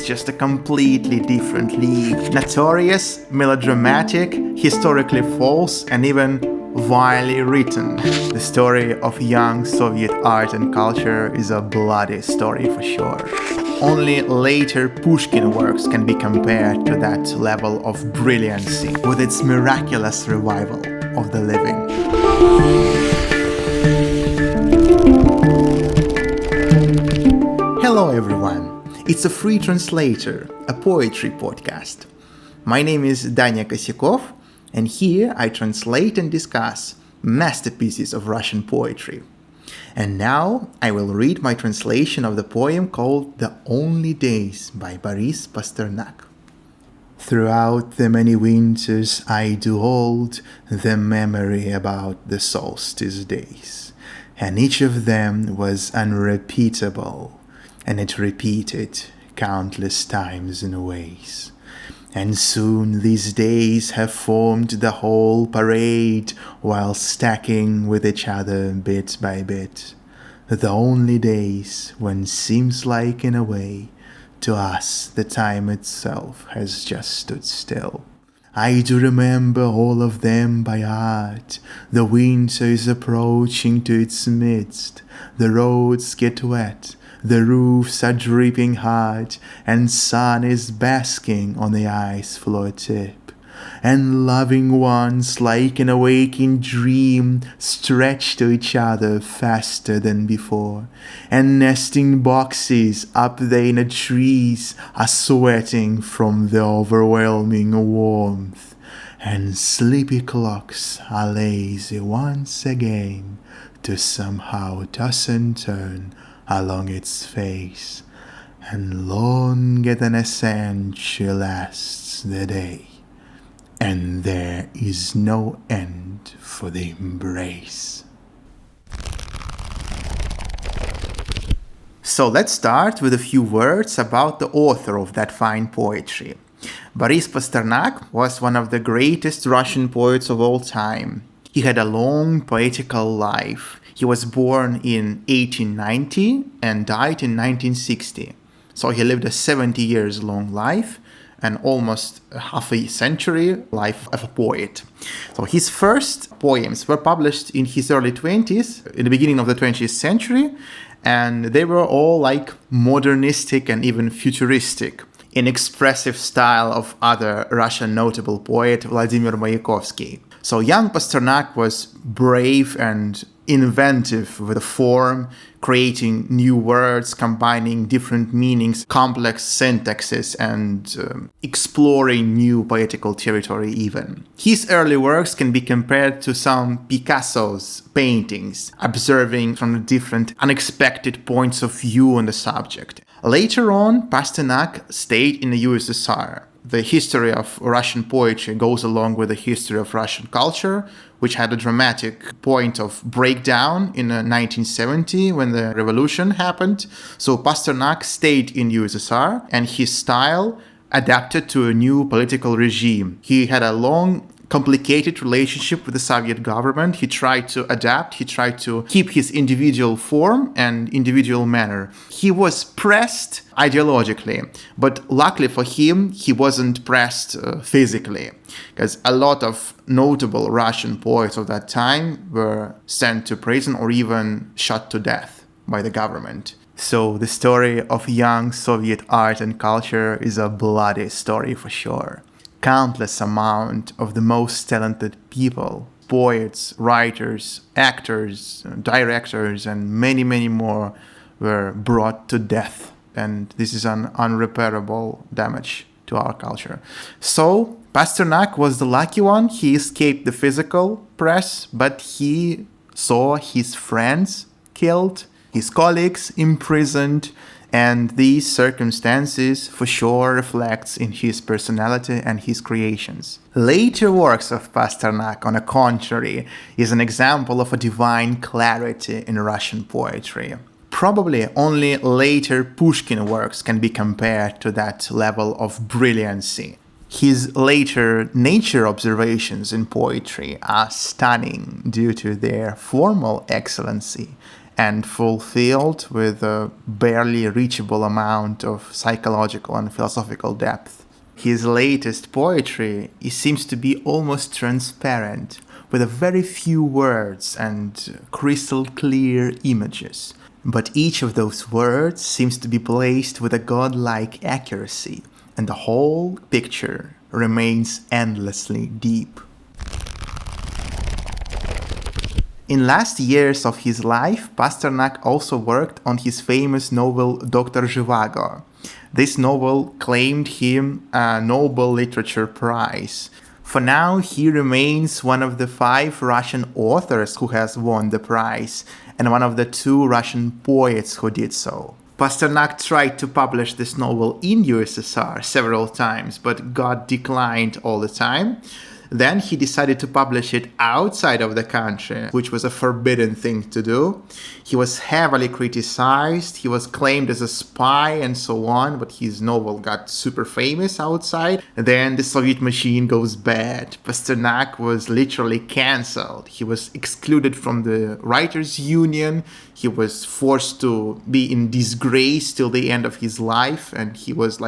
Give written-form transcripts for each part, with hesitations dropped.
just a completely different league. Notorious, melodramatic, historically false, and even vilely written. The story of young Soviet art and culture is a bloody story for sure. Only later Pushkin works can be compared to that level of brilliancy, with its miraculous revival of the living. Hello everyone, it's a free translator, a poetry podcast. My name is Danya Kosякov, and here I translate and discuss masterpieces of Russian poetry. And now I will read my translation of the poem called The Only Days by Boris Pasternak. Throughout the many winters I do hold the memory about the solstice days, and each of them was unrepeatable, and it repeated countless times and ways. And soon these days have formed the whole parade, while stacking with each other bit by bit. The only days when seems like in a way, to us the time itself has just stood still. I do remember all of them by heart. The winter is approaching to its midst. The roads get wet. The roofs are dripping hard, and sun is basking on the ice floor tip. And loving ones, like in a waking dream, stretch to each other faster than before. And nesting boxes up there in the trees are sweating from the overwhelming warmth. And sleepy clocks are lazy once again to somehow toss and turn along its face, and longer than a century lasts the day, and there is no end for the embrace. So let's start with a few words about the author of that fine poetry. Boris Pasternak was one of the greatest Russian poets of all time. He had a long poetical life. He was born in 1890 and died in 1960. So he lived a 70 years long life and almost half a century life of a poet. So his first poems were published in his early 20s, in the beginning of the 20th century, and they were all like modernistic and even futuristic, in expressive style of other Russian notable poet Vladimir Mayakovsky. So young Pasternak was brave and inventive with the form, creating new words, combining different meanings, complex syntaxes, and exploring new poetical territory even. His early works can be compared to some Picasso's paintings, observing from different unexpected points of view on the subject. Later on, Pasternak stayed in the USSR. The history of Russian poetry goes along with the history of Russian culture, which had a dramatic point of breakdown in 1970 when the revolution happened. So Pasternak stayed in USSR, and his style adapted to a new political regime. He had a long, complicated relationship with the Soviet government. He tried to adapt, he tried to keep his individual form and individual manner. He was pressed ideologically, but luckily for him, he wasn't pressed physically, because a lot of notable Russian poets of that time were sent to prison or even shot to death by the government. So the story of young Soviet art and culture is a bloody story for sure. Countless amount of the most talented people, poets, writers, actors, directors, and many, many more were brought to death. And this is an unrepairable damage to our culture. So Pasternak was the lucky one. He escaped the physical press, but he saw his friends killed, his colleagues imprisoned, and these circumstances for sure reflects in his personality and his creations. Later works of Pasternak, on the contrary, is an example of a divine clarity in Russian poetry. Probably only later Pushkin works can be compared to that level of brilliancy. His later nature observations in poetry are stunning due to their formal excellency and fulfilled with a barely reachable amount of psychological and philosophical depth. His latest poetry seems to be almost transparent, with a very few words and crystal clear images. But each of those words seems to be placed with a godlike accuracy, and the whole picture remains endlessly deep. In last years of his life, Pasternak also worked on his famous novel Dr. Zhivago. This novel claimed him a Nobel Literature Prize. For now, he remains one of the 5 Russian authors who has won the prize, and one of the 2 Russian poets who did so. Pasternak tried to publish this novel in USSR several times, but got declined all the time. Then he decided to publish it outside of the country, which was a forbidden thing to do. He was heavily criticized, he was claimed as a spy and so on, but his novel got super famous outside. Then the Soviet machine goes bad. Pasternak was literally cancelled. He was excluded from the Writers' Union. He was forced to be in disgrace till the end of his life, and he was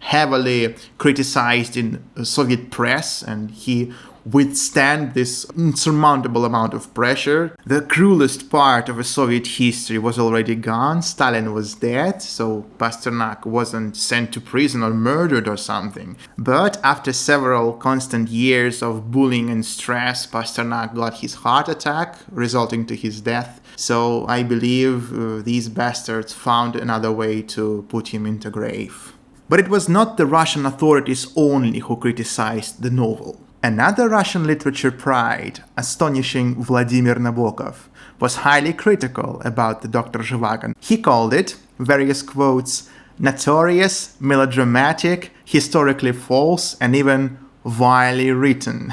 heavily criticized in Soviet press, and he withstand this insurmountable amount of pressure. The cruelest part of a Soviet history was already gone. Stalin was dead, so Pasternak wasn't sent to prison or murdered or something. But after several constant years of bullying and stress, Pasternak got his heart attack, resulting to his death. So I believe these bastards found another way to put him into grave. But it was not the Russian authorities only who criticized the novel. Another Russian literature pride, astonishing Vladimir Nabokov, was highly critical about the Dr. Zhivago. He called it, various quotes, notorious, melodramatic, historically false, and even vilely written.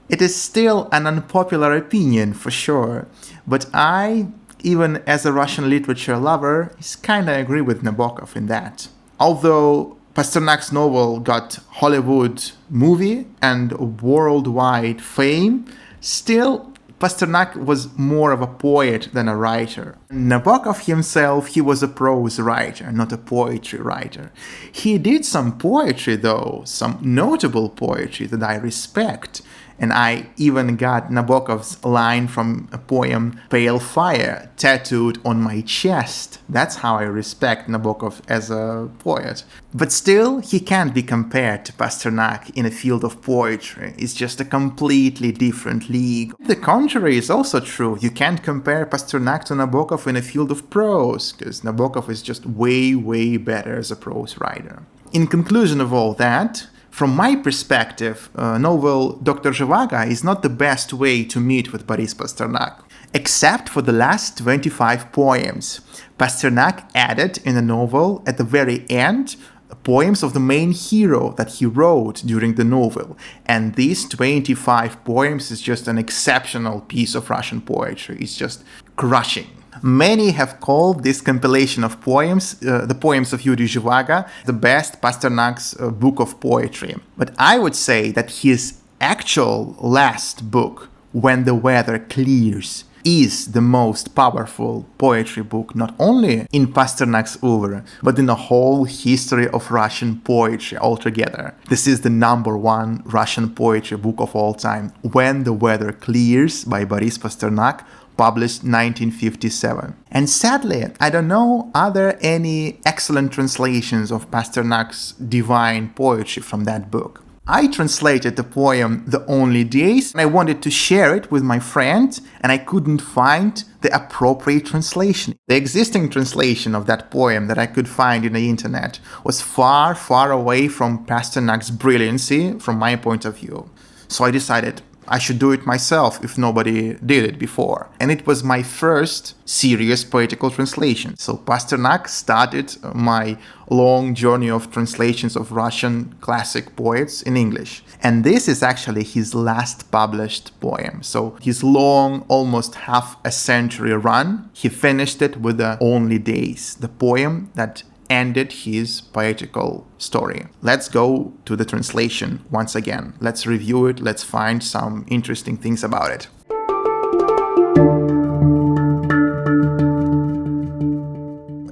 It is still an unpopular opinion for sure, but I, even as a Russian literature lover, kinda agree with Nabokov in that. Although Pasternak's novel got Hollywood movie and worldwide fame, still Pasternak was more of a poet than a writer. Nabokov himself, he was a prose writer, not a poetry writer. He did some poetry though, some notable poetry that I respect. And I even got Nabokov's line from a poem, Pale Fire, tattooed on my chest. That's how I respect Nabokov as a poet. But still, he can't be compared to Pasternak in a field of poetry. It's just a completely different league. The contrary is also true. You can't compare Pasternak to Nabokov in a field of prose, because Nabokov is just way, way better as a prose writer. In conclusion of all that, from my perspective, novel Dr. Zhivago is not the best way to meet with Boris Pasternak. Except for the last 25 poems. Pasternak added in the novel, at the very end, poems of the main hero that he wrote during the novel. And these 25 poems is just an exceptional piece of Russian poetry. It's just crushing. Many have called this compilation of poems, the poems of Yuri Zhivago, the best Pasternak's book of poetry. But I would say that his actual last book, When the Weather Clears, is the most powerful poetry book, not only in Pasternak's oeuvre, but in the whole history of Russian poetry altogether. This is the #1 Russian poetry book of all time, When the Weather Clears by Boris Pasternak, published 1957. And sadly, I don't know are there any excellent translations of Pasternak's divine poetry from that book. I translated the poem The Only Days, and I wanted to share it with my friend, and I couldn't find the appropriate translation. The existing translation of that poem that I could find in the internet was far, far away from Pasternak's brilliancy from my point of view. So I decided I should do it myself if nobody did it before. And it was my first serious poetical translation. So Pasternak started my long journey of translations of Russian classic poets in English. And this is actually his last published poem. So his long, almost half a century run, he finished it with The Only Days, the poem that ended his poetical story. Let's go to the translation once again. Let's review it. Let's find some interesting things about it.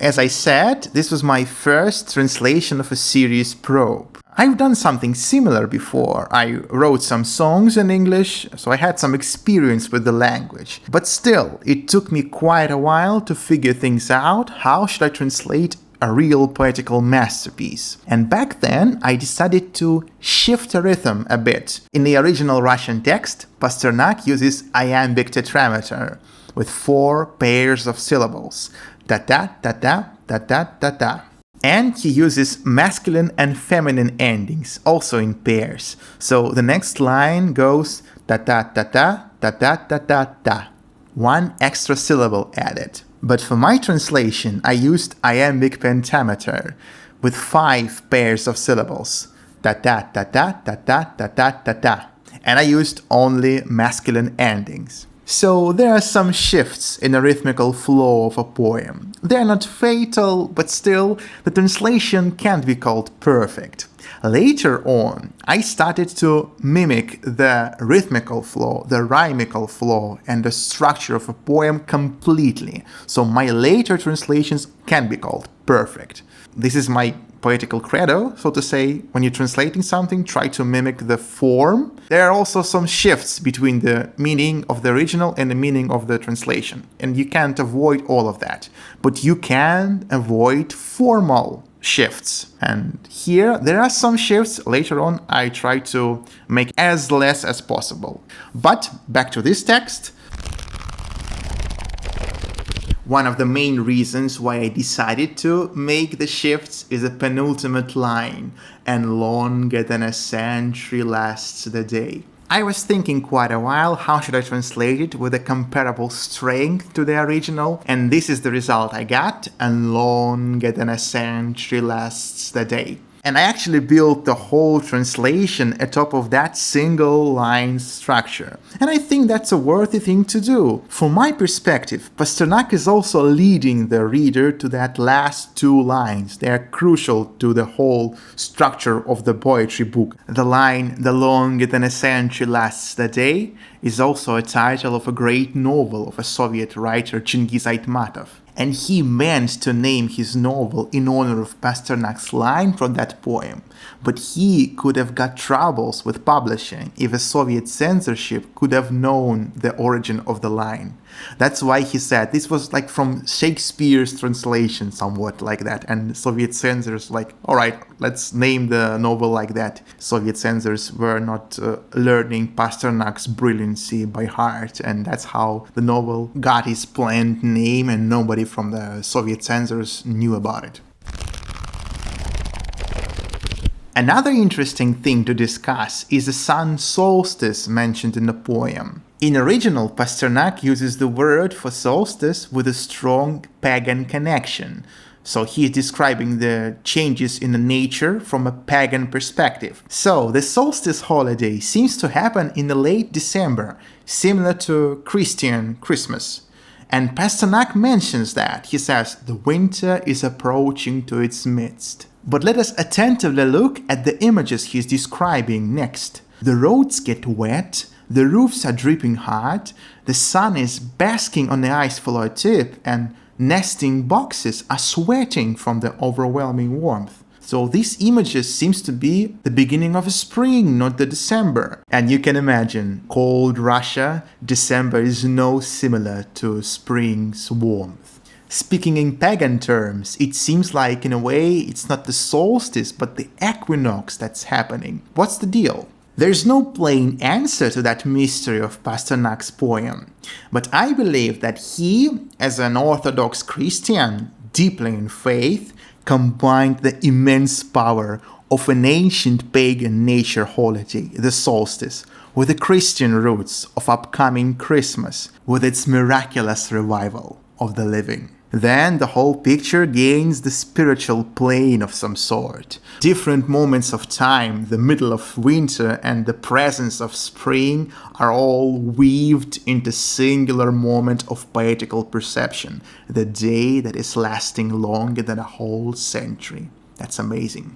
As I said, this was my first translation of a serious probe. I've done something similar before. I wrote some songs in English, so I had some experience with the language. But still, it took me quite a while to figure things out. How should I translate a real poetical masterpiece? And back then, I decided to shift the rhythm a bit. In the original Russian text, Pasternak uses iambic tetrameter with 4 pairs of syllables. Da-da, da-da, da-da, da-da. And he uses masculine and feminine endings, also in pairs. So the next line goes da-da-da-da, da-da-da-da-da. 1 extra syllable added. But for my translation, I used iambic pentameter with 5 pairs of syllables. Da-da-da-da, da-da-da-da-da-da. And I used only masculine endings. So there are some shifts in the rhythmical flow of a poem. They're not fatal, but still, the translation can't be called perfect. Later on, I started to mimic the rhythmical flow, the rhymical flow, and the structure of a poem completely. So my later translations can be called perfect. This is my poetical credo, so to say. When you're translating something, try to mimic the form. There are also some shifts between the meaning of the original and the meaning of the translation, and you can't avoid all of that. But you can avoid formal shifts. And here there are some shifts. Later on, I try to make as less as possible. But back to this text. One of the main reasons why I decided to make the shifts is the penultimate line, and longer than a century lasts the day. I was thinking quite a while, how should I translate it with a comparable strength to the original, and this is the result I got, and longer than a century lasts the day. And I actually built the whole translation atop of that single line structure. And I think that's a worthy thing to do. From my perspective, Pasternak is also leading the reader to that last 2 lines. They are crucial to the whole structure of the poetry book. The line, "The longer than a century lasts the day," is also a title of a great novel of a Soviet writer, Chingiz Aytmatov. And he meant to name his novel in honor of Pasternak's line from that poem. But he could have got troubles with publishing if a Soviet censorship could have known the origin of the line. That's why he said this was like from Shakespeare's translation, somewhat like that. And Soviet censors like, all right, let's name the novel like that. Soviet censors were not learning Pasternak's brilliancy by heart. And that's how the novel got its planned name, and nobody from the Soviet censors knew about it. Another interesting thing to discuss is the sun solstice mentioned in the poem. In original, Pasternak uses the word for solstice with a strong pagan connection. So he is describing the changes in the nature from a pagan perspective. So the solstice holiday seems to happen in the late December, similar to Christian Christmas. And Pasternak mentions that. He says, "The winter is approaching to its midst." But let us attentively look at the images he's describing next. The roads get wet, the roofs are dripping hot, the sun is basking on the ice floor tip, and nesting boxes are sweating from the overwhelming warmth. So these images seems to be the beginning of a spring, not the December. And you can imagine, cold Russia, December is no similar to spring's warmth. Speaking in pagan terms, it seems like in a way it's not the solstice but the equinox that's happening. What's the deal? There's no plain answer to that mystery of Pasternak's poem, but I believe that he, as an Orthodox Christian, deeply in faith, combined the immense power of an ancient pagan nature holiday, the solstice, with the Christian roots of upcoming Christmas, with its miraculous revival of the living. Then the whole picture gains the spiritual plane of some sort. Different moments of time, the middle of winter and the presence of spring are all weaved into a singular moment of poetical perception, the day that is lasting longer than a whole century. That's amazing.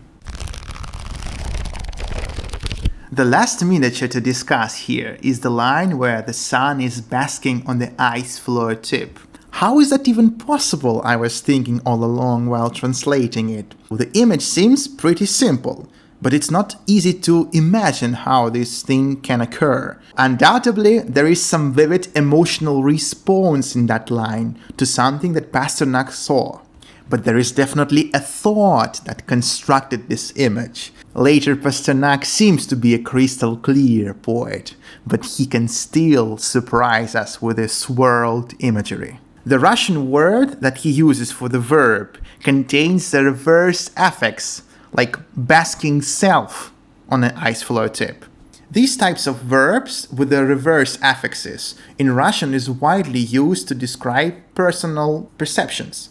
The last miniature to discuss here is the line where the sun is basking on the ice floor tip. How is that even possible? I was thinking all along while translating it. Well, the image seems pretty simple, but it's not easy to imagine how this thing can occur. Undoubtedly, there is some vivid emotional response in that line to something that Pasternak saw. But there is definitely a thought that constructed this image. Later, Pasternak seems to be a crystal clear poet, but he can still surprise us with his swirled imagery. The Russian word that he uses for the verb contains the reverse affix, like basking self on an ice floe tip. These types of verbs with the reverse affixes in Russian is widely used to describe personal perceptions.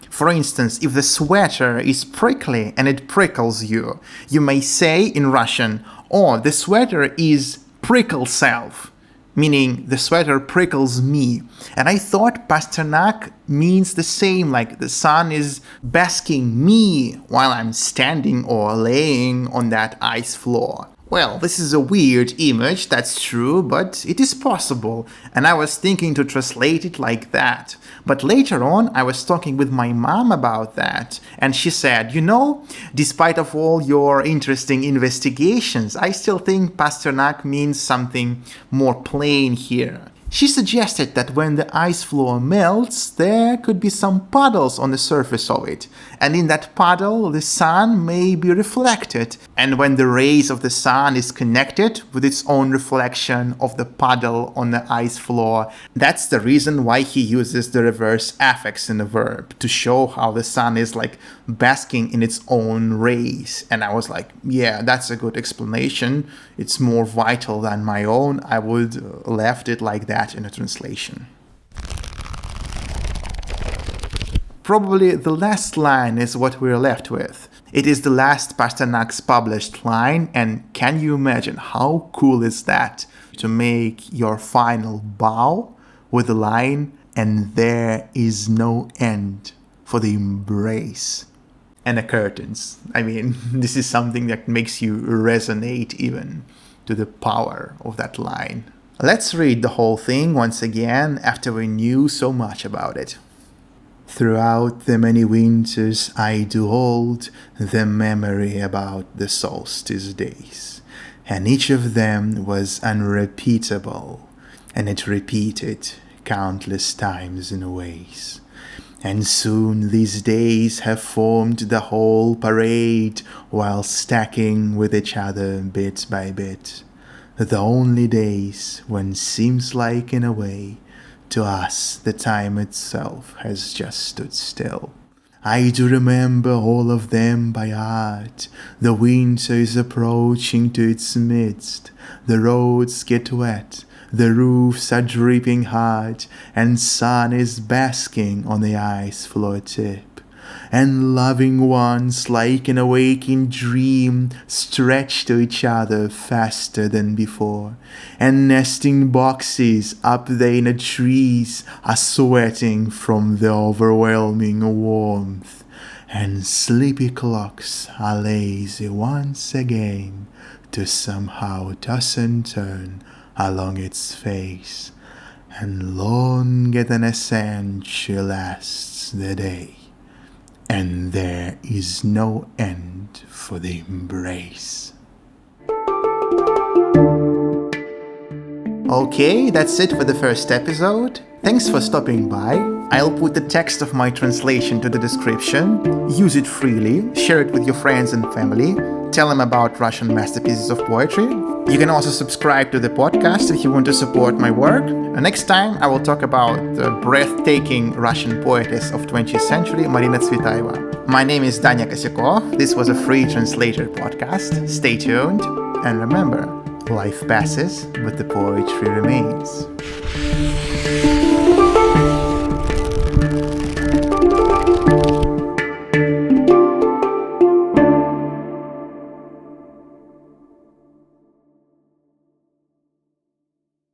For instance, if the sweater is prickly and it prickles you, you may say in Russian, "Oh, the sweater is prickle self," meaning the sweater prickles me. And I thought Pasternak means the same, like the sun is basking me while I'm standing or laying on that ice floor. Well, this is a weird image, that's true, but it is possible, and I was thinking to translate it like that. But later on, I was talking with my mom about that, and she said, despite of all your interesting investigations, I still think Pasternak means something more plain here. She suggested that when the ice floor melts, there could be some puddles on the surface of it, and in that puddle the sun may be reflected, and when the rays of the sun is connected with its own reflection of the puddle on the ice floor, that's the reason why he uses the reverse affix in the verb, to show how the sun is like basking in its own rays. And I was like, yeah, that's a good explanation. It's more vital than my own. I would left it like that in a translation. Probably the last line is what we're left with. It is the last Pasternak's published line, and can you imagine how cool is that to make your final bow with the line, "And there is no end for the embrace," and the curtains. I mean, this is something that makes you resonate even to the power of that line. Let's read the whole thing once again after we knew so much about it. Throughout the many winters I do hold the memory about the solstice days, and each of them was unrepeatable, and it repeated countless times in ways. And soon these days have formed the whole parade, while stacking with each other bit by bit, the only days when seems like in a way to us the time itself has just stood still. I do remember all of them by heart. The winter is approaching to its midst, the roads get wet, the roofs are dripping hard, and sun is basking on the ice floor tip. And loving ones, like in a waking dream, stretch to each other faster than before, and nesting boxes up there in the trees are sweating from the overwhelming warmth, and sleepy clocks are lazy once again to somehow toss and turn along its face, and longer than a century lasts the day. And there is no end for the embrace. Okay, that's it for the first episode. Thanks for stopping by. I'll put the text of my translation to the description. Use it freely, share it with your friends and family, tell them about Russian masterpieces of poetry. You can also subscribe to the podcast if you want to support my work. And next time I will talk about the breathtaking Russian poetess of 20th century, Marina Tsvetaeva. My name is Danya Kosякov. This was a free translator podcast. Stay tuned, and remember, life passes, but the poetry remains.